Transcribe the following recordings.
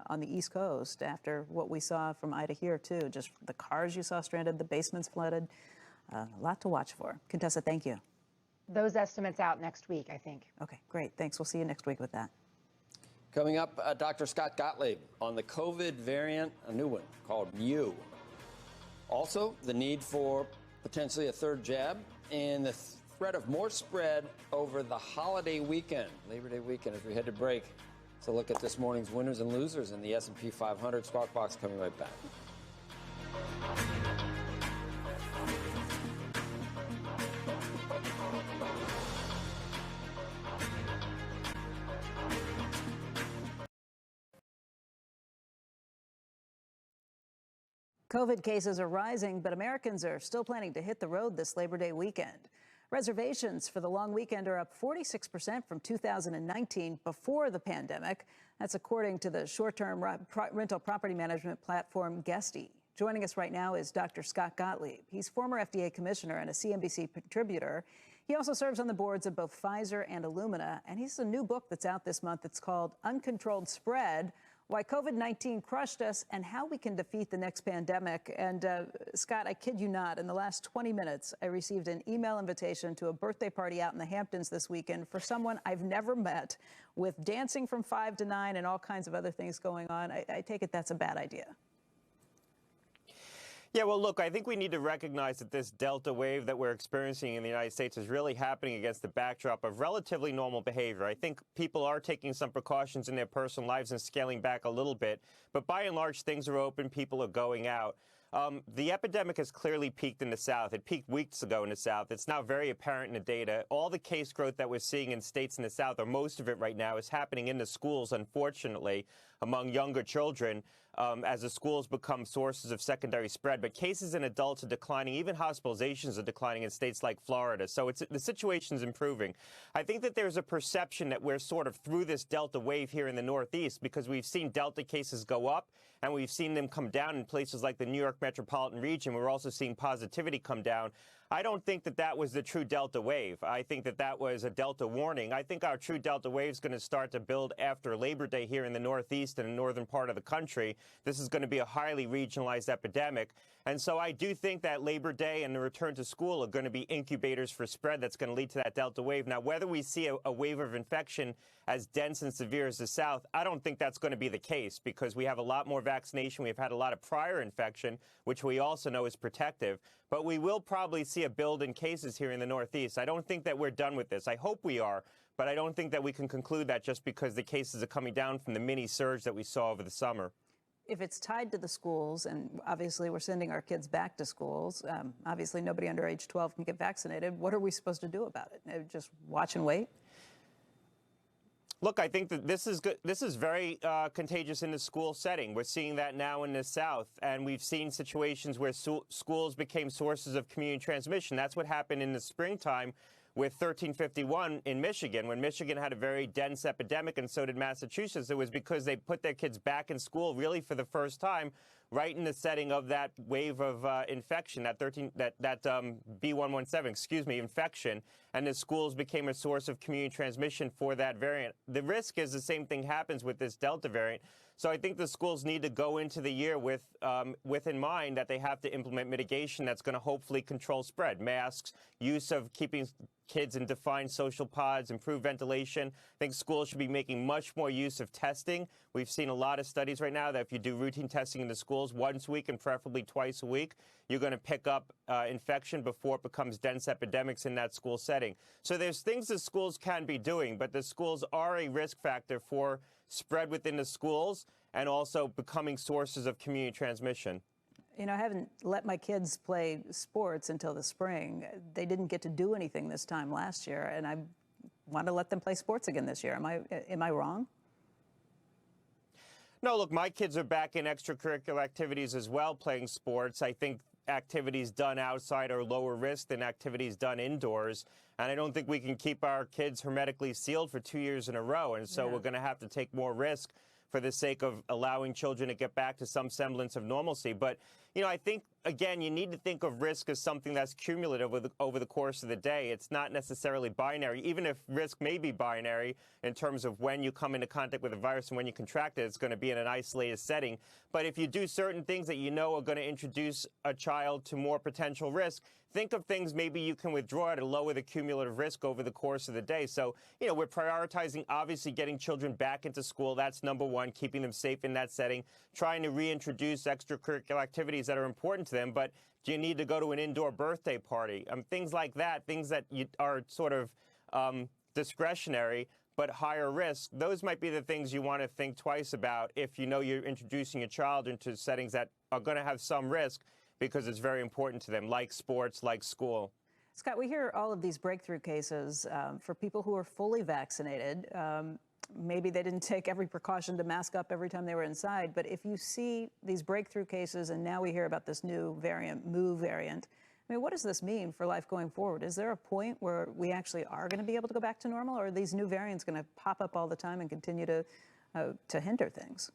on the East Coast after what we saw from Ida here, too. Just the cars you saw stranded, the basements flooded. A lot to watch for. Contessa, thank you. Those estimates out next week, I think. Okay, great. Thanks. We'll see you next week with that. Coming up, Dr. Scott Gottlieb on the COVID variant, a new one called Mu. Also, the need for potentially a third jab and the threat of more spread over the holiday weekend, Labor Day weekend, as we head to break. So look at this morning's winners and losers in the S&P 500. Squawk Box coming right back. COVID cases are rising, but Americans are still planning to hit the road this Labor Day weekend. Reservations for the long weekend are up 46% from 2019 before the pandemic. That's according to the short-term rental property management platform Guesty. Joining us right now is Dr. Scott Gottlieb. He's former FDA commissioner and a CNBC contributor. He also serves on the boards of both Pfizer and Illumina, and he's a new book that's out this month. It's called Uncontrolled Spread: Why COVID-19 Crushed Us and How We Can Defeat the Next Pandemic. And Scott, I kid you not, in the last 20 minutes, I received an email invitation to a birthday party out in the Hamptons this weekend for someone I've never met, with dancing from 5 to 9 and all kinds of other things going on. I take it that's a bad idea. Yeah, well, look, I think we need to recognize that this Delta wave that we're experiencing in the United States is really happening against the backdrop of relatively normal behavior. I think people are taking some precautions in their personal lives and scaling back a little bit. But by and large, things are open. People are going out. The epidemic has clearly peaked in the South. It peaked weeks ago in the South. It's now very apparent in the data. All the case growth that we're seeing in states in the South, or most of it right now, is happening in the schools, unfortunately, among younger children, as the schools become sources of secondary spread. But cases in adults are declining. Even hospitalizations are declining in states like Florida. So the situation's improving. I think that there's a perception that we're sort of through this Delta wave here in the Northeast, because we've seen Delta cases go up and we've seen them come down in places like the New York metropolitan region. We're also seeing positivity come down. I don't think that that was the true Delta wave. I think that that was a Delta warning. I think our true Delta wave is going to start to build after Labor Day here in the Northeast and the northern part of the country. This is going to be a highly regionalized epidemic. And so I do think that Labor Day and the return to school are going to be incubators for spread that's going to lead to that Delta wave. Now, whether we see a wave of infection as dense and severe as the South, I don't think that's going to be the case, because we have a lot more vaccination. We've had a lot of prior infection, which we also know is protective. But we will probably see a build in cases here in the Northeast. I don't think that we're done with this. I hope we are, but I don't think that we can conclude that just because the cases are coming down from the mini surge that we saw over the summer. If it's tied to the schools, and obviously we're sending our kids back to schools, obviously nobody under age 12 can get vaccinated, what are we supposed to do about it? Just watch and wait? Look, I think that this is good. This is very contagious in the school setting. We're seeing that now in the South, and we've seen situations where schools became sources of community transmission. That's what happened in the springtime with 1351 in Michigan. When Michigan had a very dense epidemic, and so did Massachusetts, it was because they put their kids back in school really for the first time, right in the setting of that wave of infection, that B117, infection, and the schools became a source of community transmission for that variant. The risk is the same thing happens with this Delta variant. So I think the schools need to go into the year with in mind that they have to implement mitigation that's going to hopefully control spread. Masks, use of keeping kids in defined social pods, improve ventilation. I think schools should be making much more use of testing. We've seen a lot of studies right now that if you do routine testing in the schools once a week and preferably twice a week, you're going to pick up infection before it becomes dense epidemics in that school setting. So there's things that schools can be doing, but the schools are a risk factor for spread within the schools and also becoming sources of community transmission. You know, I haven't let my kids play sports until the spring. They didn't get to do anything this time last year, and I want to let them play sports again this year. Am I wrong? No, look, my kids are back in extracurricular activities as well, playing sports. I think activities done outside are lower risk than activities done indoors. And I don't think we can keep our kids hermetically sealed for 2 years in a row. And so we're going to have to take more risk for the sake of allowing children to get back to some semblance of normalcy. But I think, again, you need to think of risk as something that's cumulative over the course of the day. It's not necessarily binary. Even if risk may be binary in terms of when you come into contact with the virus and when you contract it, it's going to be in an isolated setting. But if you do certain things that you know are going to introduce a child to more potential risk, think of things maybe you can withdraw to lower the cumulative risk over the course of the day. So, we're prioritizing, obviously, getting children back into school. That's number one, keeping them safe in that setting, trying to reintroduce extracurricular activities that are important to them. But do you need to go to an indoor birthday party? Things like that, things that are sort of discretionary but higher risk. Those might be the things you want to think twice about if you know you're introducing a child into settings that are going to have some risk because it's very important to them, like sports, like school. Scott, we hear all of these breakthrough cases for people who are fully vaccinated. Maybe they didn't take every precaution to mask up every time they were inside. But if you see these breakthrough cases, and now we hear about this new variant, Mu variant, I mean, what does this mean for life going forward? Is there a point where we actually are going to be able to go back to normal, or are these new variants going to pop up all the time and continue to hinder things?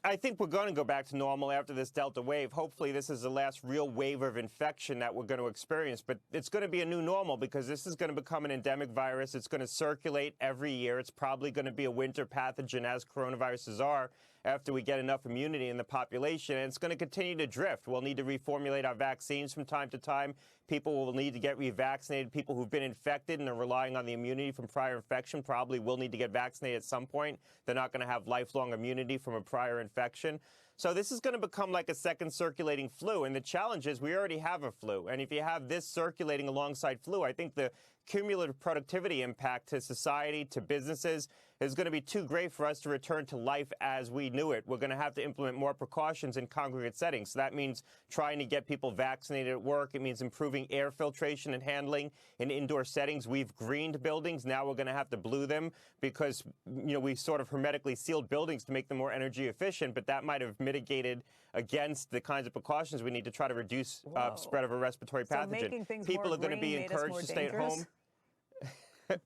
I think we're going to go back to normal after this Delta wave. Hopefully this is the last real wave of infection that we're going to experience. But it's going to be a new normal because this is going to become an endemic virus. It's going to circulate every year. It's probably going to be a winter pathogen, as coronaviruses are, after we get enough immunity in the population. And it's going to continue to drift. We'll need to reformulate our vaccines from time to time. People will need to get revaccinated. People who've been infected and are relying on the immunity from prior infection probably will need to get vaccinated at some point. They're not going to have lifelong immunity from a prior infection. So this is going to become like a second circulating flu. And the challenge is we already have a flu. And if you have this circulating alongside flu, I think the cumulative productivity impact to society, to businesses, is going to be too great for us to return to life as we knew it. We're going to have to implement more precautions in congregate settings. So that means trying to get people vaccinated at work. It means improving air filtration and handling in indoor settings. We've greened buildings. Now we're going to have to blue them because, we sort of hermetically sealed buildings to make them more energy efficient, but that might have mitigated against the kinds of precautions we need to try to reduce spread of a respiratory pathogen. People are going to be encouraged to stay at home.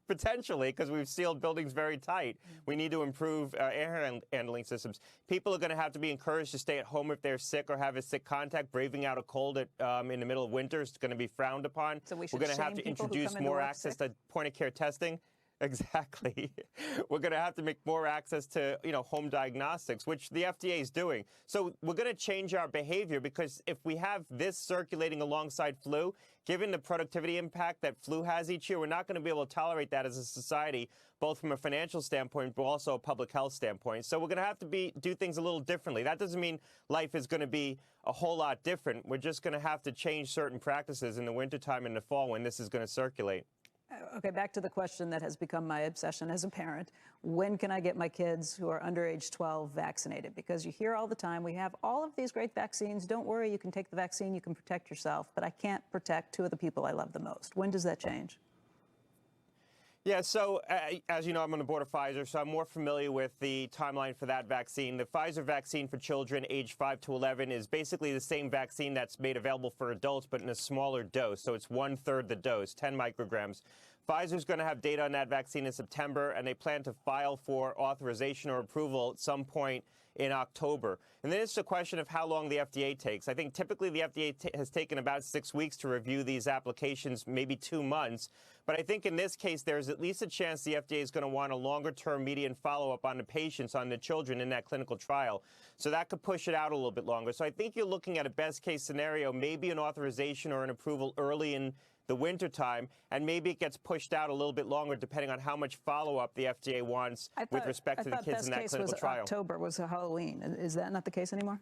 Potentially, because we've sealed buildings very tight. We need to improve air handling systems. People are going to have to be encouraged to stay at home if they're sick or have a sick contact. Braving out a cold in the middle of winter is going to be frowned upon. So we're going to have to introduce more access to point-of-care testing. Exactly. We're going to have to make more access to, home diagnostics, which the FDA is doing. So we're going to change our behavior because if we have this circulating alongside flu, given the productivity impact that flu has each year, we're not going to be able to tolerate that as a society, both from a financial standpoint, but also a public health standpoint. So we're going to have to do things a little differently. That doesn't mean life is going to be a whole lot different. We're just going to have to change certain practices in the wintertime and the fall when this is going to circulate. Okay, back to the question that has become my obsession as a parent. When can I get my kids who are under age 12 vaccinated? Because you hear all the time, we have all of these great vaccines. Don't worry, you can take the vaccine, you can protect yourself. But I can't protect two of the people I love the most. When does that change? Yeah, so as you know, I'm on the board of Pfizer, so I'm more familiar with the timeline for that vaccine. The Pfizer vaccine for children age 5 to 11 is basically the same vaccine that's made available for adults, but in a smaller dose. So it's 1/3 the dose, 10 micrograms. Pfizer's going to have data on that vaccine in September, and they plan to file for authorization or approval at some point in October. And then it's a question of how long the FDA takes. I think typically the FDA has taken about 6 weeks to review these applications, maybe 2 months. But I think in this case, there's at least a chance the FDA is going to want a longer-term median follow-up on the patients, on the children in that clinical trial. So that could push it out a little bit longer. So I think you're looking at a best-case scenario, maybe an authorization or an approval early in the wintertime, and maybe it gets pushed out a little bit longer depending on how much follow-up the FDA wants with respect to the kids in that clinical trial. October was Halloween. Is that not the case anymore?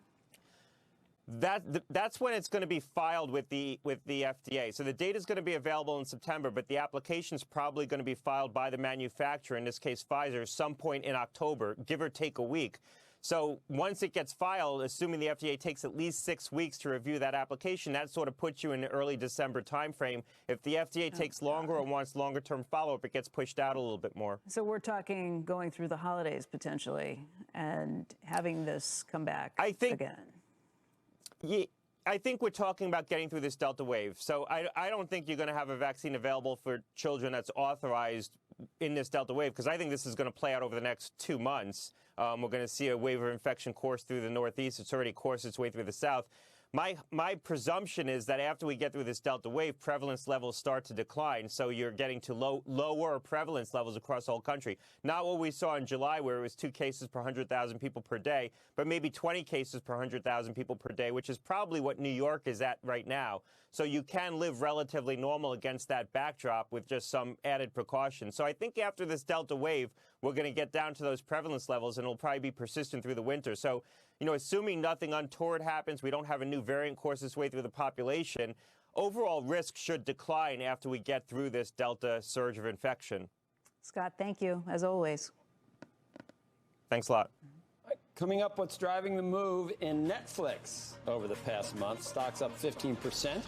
That's when it's going to be filed with the FDA. So the data is going to be available in September, but the application is probably going to be filed by the manufacturer, in this case Pfizer, some point in October, give or take a week. So once it gets filed, assuming the FDA takes at least 6 weeks to review that application, that sort of puts you in the early December timeframe. If the FDA takes longer or wants longer-term follow-up, it gets pushed out a little bit more. So we're talking going through the holidays potentially and having this come back again. Yeah, I think we're talking about getting through this Delta wave. So I don't think you're going to have a vaccine available for children that's authorized in this Delta wave, because I think this is going to play out over the next 2 months. We're going to see a wave of infection course through the Northeast. It's already coursed its way through the South. My presumption is that after we get through this Delta wave, prevalence levels start to decline. So you're getting to lower prevalence levels across the whole country. Not what we saw in July, where it was 2 cases per 100,000 people per day, but maybe 20 cases per 100,000 people per day, which is probably what New York is at right now. So you can live relatively normal against that backdrop with just some added precautions. So I think after this Delta wave, we're going to get down to those prevalence levels, and it'll probably be persistent through the winter. So, assuming nothing untoward happens, we don't have a new variant course its way through the population, overall risk should decline after we get through this Delta surge of infection. Scott, thank you, as always. Thanks a lot. Coming up, what's driving the move in Netflix over the past month? Stocks up 15%.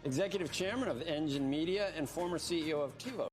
Executive chairman of Engine Media and former CEO of TiVo